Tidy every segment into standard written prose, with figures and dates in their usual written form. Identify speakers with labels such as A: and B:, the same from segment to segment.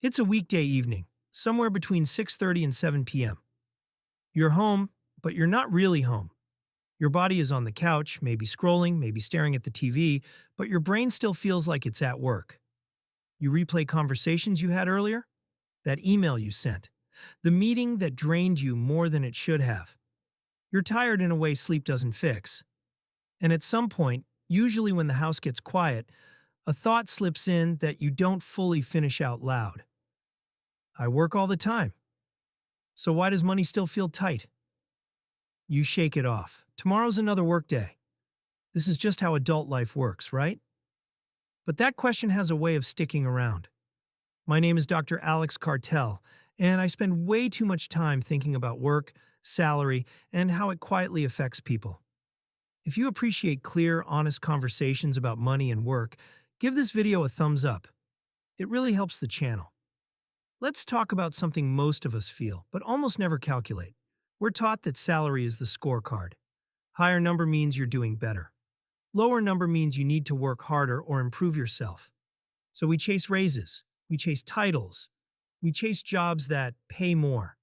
A: It's a weekday evening, somewhere between 6:30 and 7 p.m. You're home, but you're not really home. Your body is on the couch, maybe scrolling, maybe staring at the TV, but your brain still feels like it's at work. You replay conversations you had earlier, that email you sent, the meeting that drained you more than it should have. You're tired in a way sleep doesn't fix. And at some point, usually when the house gets quiet, a thought slips in that you don't fully finish out loud. I work all the time. So why does money still feel tight? You shake it off. Tomorrow's another workday. This is just how adult life works, right? But that question has a way of sticking around. My name is Dr. Alex Cartel, and I spend way too much time thinking about work, salary, and how it quietly affects people. If you appreciate clear, honest conversations about money and work, give this video a thumbs up. It really helps the channel. Let's talk about something most of us feel, but almost never calculate. We're taught that salary is the scorecard. Higher number means you're doing better. Lower number means you need to work harder or improve yourself. So we chase raises, we chase titles, we chase jobs that pay more.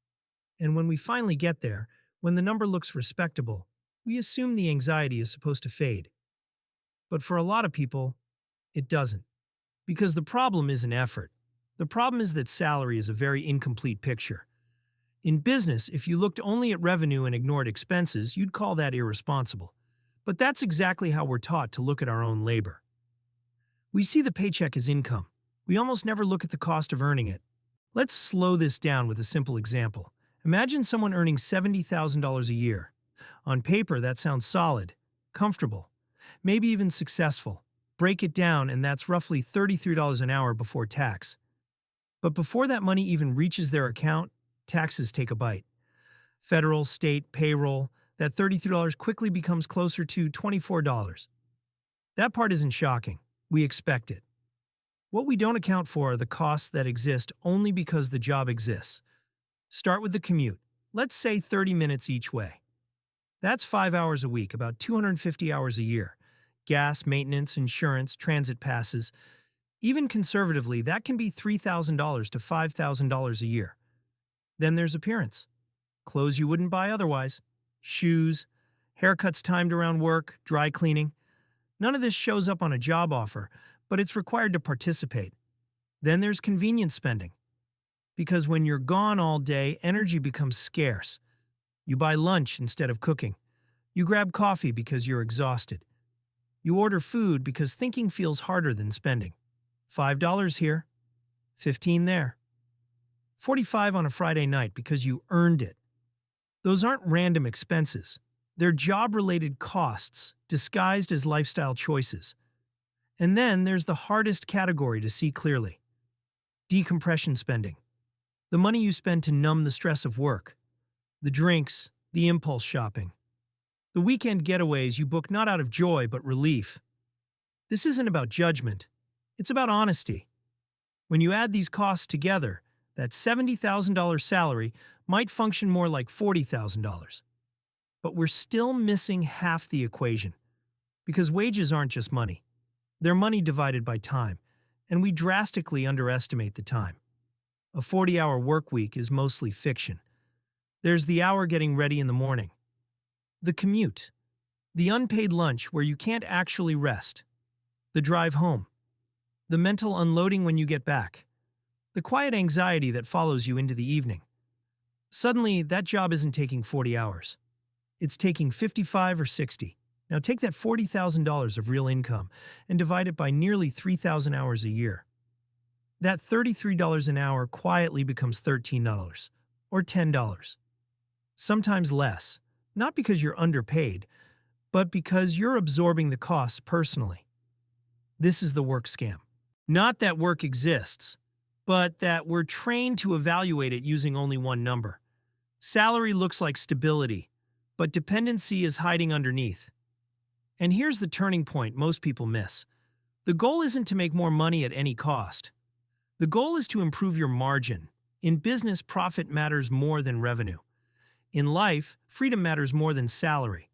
A: And when we finally get there, when the number looks respectable, we assume the anxiety is supposed to fade. But for a lot of people, it doesn't. Because the problem isn't effort. The problem is that salary is a very incomplete picture. In business, if you looked only at revenue and ignored expenses, you'd call that irresponsible. But that's exactly how we're taught to look at our own labor. We see the paycheck as income. We almost never look at the cost of earning it. Let's slow this down with a simple example. Imagine someone earning $70,000 a year. On paper, that sounds solid, comfortable, maybe even successful. Break it down, and that's roughly $33 an hour before tax. But before that money even reaches their account, taxes take a bite. Federal, state, payroll, that $33 quickly becomes closer to $24. That part isn't shocking. We expect it. What we don't account for are the costs that exist only because the job exists. Start with the commute. Let's say 30 minutes each way. That's 5 hours a week, about 250 hours a year. Gas, maintenance, insurance, transit passes. Even conservatively, that can be $3,000 to $5,000 a year. Then there's appearance. Clothes you wouldn't buy otherwise. Shoes, haircuts timed around work, dry cleaning. None of this shows up on a job offer, but it's required to participate. Then there's convenience spending. Because when you're gone all day, energy becomes scarce. You buy lunch instead of cooking. You grab coffee because you're exhausted. You order food because thinking feels harder than spending. $5 here, $15 there. $45 on a Friday night because you earned it. Those aren't random expenses. They're job-related costs disguised as lifestyle choices. And then there's the hardest category to see clearly. Decompression spending. The money you spend to numb the stress of work. The drinks, the impulse shopping. The weekend getaways you book not out of joy but relief. This isn't about judgment. It's about honesty. When you add these costs together, that $70,000 salary might function more like $40,000. But we're still missing half the equation. Because wages aren't just money. They're money divided by time, and we drastically underestimate the time. A 40-hour work week is mostly fiction. There's the hour getting ready in the morning. The commute. The unpaid lunch where you can't actually rest. The drive home. The mental unloading when you get back. The quiet anxiety that follows you into the evening. Suddenly, that job isn't taking 40 hours. It's taking 55 or 60. Now take that $40,000 of real income and divide it by nearly 3,000 hours a year. That $33 an hour quietly becomes $13 or $10. Sometimes less, not because you're underpaid, but because you're absorbing the costs personally. This is the work scam. Not that work exists, but that we're trained to evaluate it using only one number. Salary looks like stability, but dependency is hiding underneath. And here's the turning point most people miss. The goal isn't to make more money at any cost. The goal is to improve your margin. In business, profit matters more than revenue. In life, freedom matters more than salary.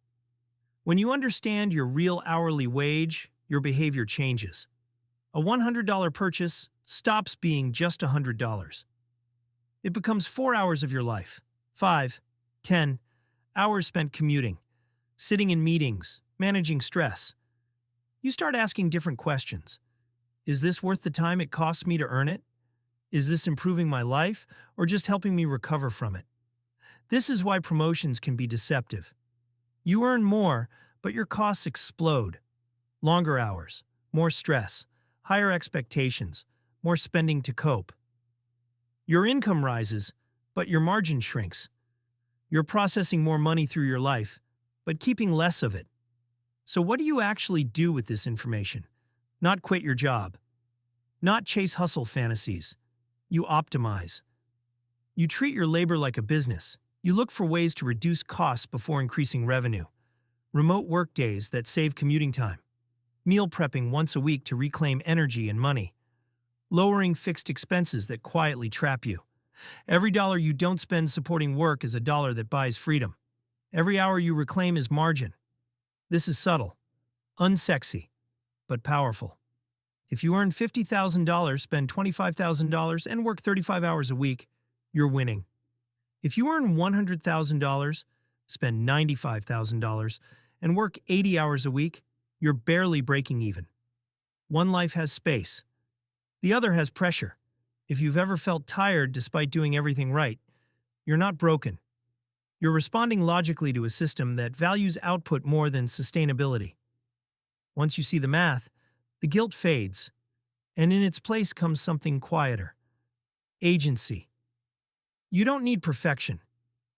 A: When you understand your real hourly wage, your behavior changes. A $100 purchase stops being just $100. It becomes 4 hours of your life. 5, 10 hours spent commuting, sitting in meetings, managing stress. You start asking different questions. Is this worth the time it costs me to earn it? Is this improving my life or just helping me recover from it? This is why promotions can be deceptive. You earn more, but your costs explode. Longer hours, more stress, higher expectations, more spending to cope. Your income rises, but your margin shrinks. You're processing more money through your life, but keeping less of it. So what do you actually do with this information? Not quit your job. Not chase hustle fantasies. You optimize. You treat your labor like a business. You look for ways to reduce costs before increasing revenue. Remote work days that save commuting time. Meal prepping once a week to reclaim energy and money. Lowering fixed expenses that quietly trap you. Every dollar you don't spend supporting work is a dollar that buys freedom. Every hour you reclaim is margin. This is subtle, unsexy, but powerful. If you earn $50,000, spend $25,000, and work 35 hours a week, you're winning. If you earn $100,000, spend $95,000, and work 80 hours a week, you're barely breaking even. One life has space. The other has pressure. If you've ever felt tired despite doing everything right, you're not broken. You're responding logically to a system that values output more than sustainability. Once you see the math, the guilt fades, and in its place comes something quieter. Agency. You don't need perfection.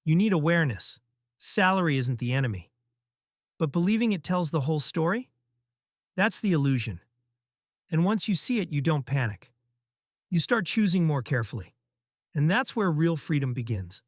A: You need awareness. Salary isn't the enemy. But believing it tells the whole story? That's the illusion. And once you see it, you don't panic. You start choosing more carefully. And that's where real freedom begins.